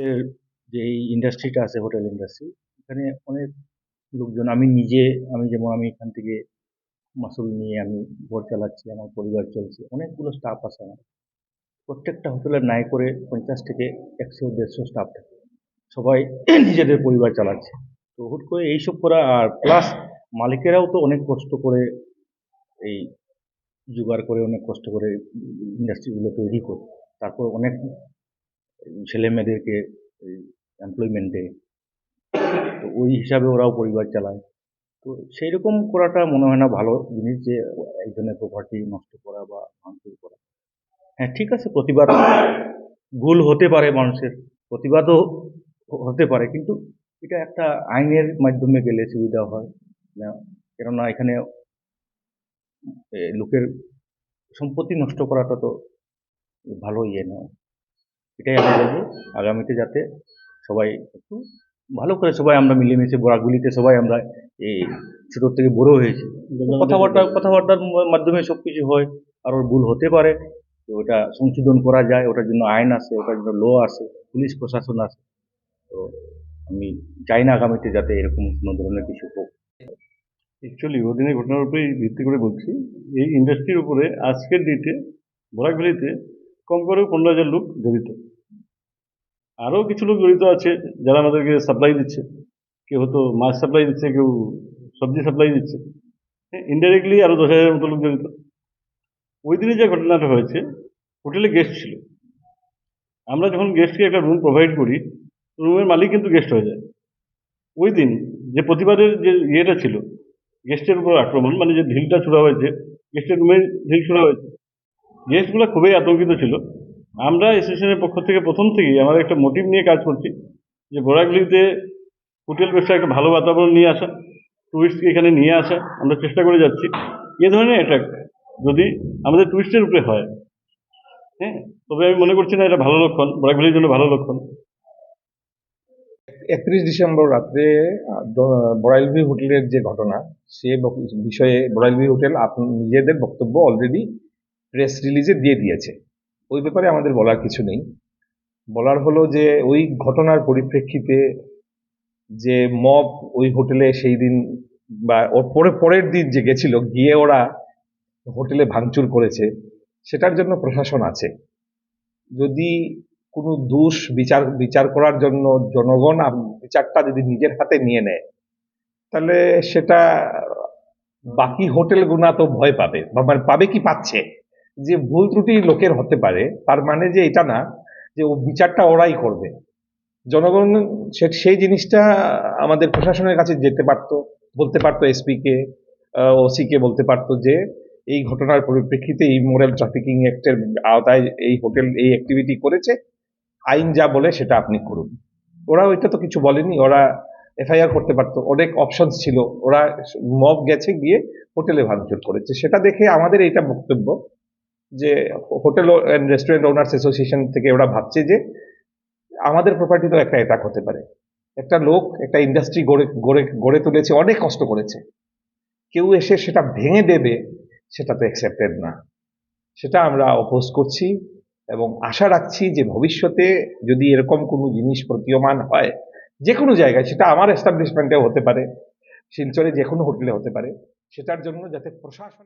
এর যে এই ইন্ডাস্ট্রিটা আছে হোটেল ইন্ডাস্ট্রি, এখানে অনেক লোকজন আমি এখান থেকে মাসুল নিয়ে আমি ঘর চালাচ্ছি, আমার পরিবার চলছে। অনেকগুলো স্টাফ আছে আমার। প্রত্যেকটা হোটেলের নাই করে ৫০ থেকে ১০০-১৫০ স্টাফ থাকে। সবাই নিজেদের পরিবার চালাচ্ছে। তো হুট করে এইসব করা আর প্লাস মালিকেরাও তো অনেক কষ্ট করে এই জোগাড় করে অনেক কষ্ট করে ইন্ডাস্ট্রিগুলো তৈরি করে। তারপর অনেক ছেলেমেয়েদেরকে এই এমপ্লয়মেন্ট দেয়। তো ওই হিসাবে ওরাও পরিবার চালায়। তো সেইরকম করাটা মনে হয় না ভালো জিনিস যে একজনের প্রপার্টি নষ্ট করা বা ভাঙচুর করা। হ্যাঁ, ঠিক আছে, প্রতিবাদ ভুল হতে পারে মানুষের, প্রতিবাদও হতে পারে, কিন্তু এটা একটা আইনের মাধ্যমে গেলে সুবিধা হয় না। কেননা এখানে লোকের সম্পত্তি নষ্ট করাটা তো ভালো ইয়ে নয়। এটাই আমি বলবো, আগামীতে যাতে সবাই একটু ভালো করে সবাই আমরা মিলেমিশে বরাকগুলিতে সবাই আমরা এই ছোটোর থেকে বড় হয়েছি, কথাবার্তার মাধ্যমে সব কিছু হয়। আর ওর ভুল হতে পারে, তো ওটা সংশোধন করা যায়, ওটার জন্য আইন আছে, ওটার জন্য ল আছে, পুলিশ প্রশাসন আছে। তো আমি চাই না আগামীতে যাতে এরকম কোনো ধরনের কিছু হোক। অ্যাকচুয়ালি ওদিনের ঘটনার উপরেই ভিত্তি করে বলছি, এই ইন্ডাস্ট্রির উপরে আজকের ডেটে বরাকভ্যালিতে কম করেও ১৫,০০০ লোক জড়িত। আরও কিছু লোক জড়িত আছে যারা আমাদেরকে সাপ্লাই দিচ্ছে। কেউ হয়তো মাছ সাপ্লাই দিচ্ছে, কেউ সবজি সাপ্লাই দিচ্ছে। হ্যাঁ, ইনডাইরেক্টলি আরও ১০,০০০ মতো লোক জড়িত। ওই দিনে যে ঘটনাটা হয়েছে, হোটেলে গেস্ট ছিল। আমরা যখন গেস্টকে একটা রুম প্রোভাইড করি, রুমের মালিক কিন্তু গেস্ট হয়ে যায়। ওই দিন যে প্রতিবাদের যে ইয়েটা ছিল, গেস্টের উপর আক্রমণ, মানে যে ঢিলটা ছোড়া হয়েছে, গেস্টের রুমে ঢিল ছোড়া হয়েছে, গেস্টগুলো খুবই আতঙ্কিত ছিল। আমরা অ্যাসোসিয়েশনের পক্ষ থেকে প্রথম থেকেই আমার একটা মোটিভ নিয়ে কাজ করছি যে বরাকভ্যালিতে হোটেল ব্যবসায় একটা ভালো বাতাবরণ নিয়ে আসা, টুরিস্টকে এখানে নিয়ে আসা, আমরা চেষ্টা করে যাচ্ছি। এ ধরনের অ্যাটাক যদি আমাদের টুরিস্টের উপরে হয়, হ্যাঁ, তবে আমি মনে করছি না এটা ভালো লক্ষণ, বরাকভ্যালির জন্য ভালো লক্ষণ। ৩১ ডিসেম্বর রাত্রে বড়াইলভি হোটেলের যে ঘটনা, সে বিষয়ে বড়াইলভি হোটেল নিজেদের বক্তব্য অলরেডি প্রেস রিলিজে দিয়ে দিয়েছে। ওই ব্যাপারে আমাদের বলার কিছু নেই। বলার হলো যে ওই ঘটনার পরিপ্রেক্ষিতে যে মব ওই হোটেলে সেই দিন বা ওর পরের দিন যে গেছিল, গিয়ে ওরা হোটেলে ভাঙচুর করেছে, সেটার জন্য প্রশাসন আছে। যদি কোনো দোষ বিচার করার জন্য জনগণ বিচারটা যদি নিজের হাতে নিয়ে নেয়, তাহলে সেটা বাকি হোটেলগুলো তো ভয় পাবে, বা মানে পাবে কি পাচ্ছে, যে ভুল ত্রুটি লোকের হতে পারে, তার মানে যে এটা না যে ও বিচারটা ওরাই করবে। জনগণ সেই জিনিসটা আমাদের প্রশাসনের কাছে যেতে পারতো, বলতে পারতো এসপি কে, ওসি কে বলতে পারতো যে এই ঘটনার পরিপ্রেক্ষিতে এই মোরাল ট্রাফিকিং অ্যাক্টের আওতায় এই হোটেল এই অ্যাক্টিভিটি করেছে, আইন যা বলে সেটা আপনি করুন। ওরা ওইটা তো কিছু বলেনি, ওরা এফআইআর করতে পারতো, অনেক অপশন ছিল। ওরা মব গেছে, গিয়ে হোটেলে ভাঙচুর করেছে। সেটা দেখে আমাদের এইটা বক্তব্য যে hotel and restaurant owners association থেকে ওরা ভাবছে যে আমাদের প্রপার্টি তো একটা অ্যাটাক হতে পারে। একটা লোক একটা ইন্ডাস্ট্রি গড়ে তুলেছে, অনেক কষ্ট করেছে, কেউ এসে সেটা ভেঙে দেবে, সেটা তো অ্যাকসেপ্টেড না। সেটা আমরা অপোজ করছি এবং আশা রাখছি যে ভবিষ্যতে যদি এরকম কোনো জিনিস প্রতীয়মান হয় যে কোনো জায়গায়, সেটা আমার এস্টাবলিশমেন্টেও হতে পারে, শিলচরে যে কোনো হোটেলে হতে পারে, সেটার জন্য যাতে প্রশাসন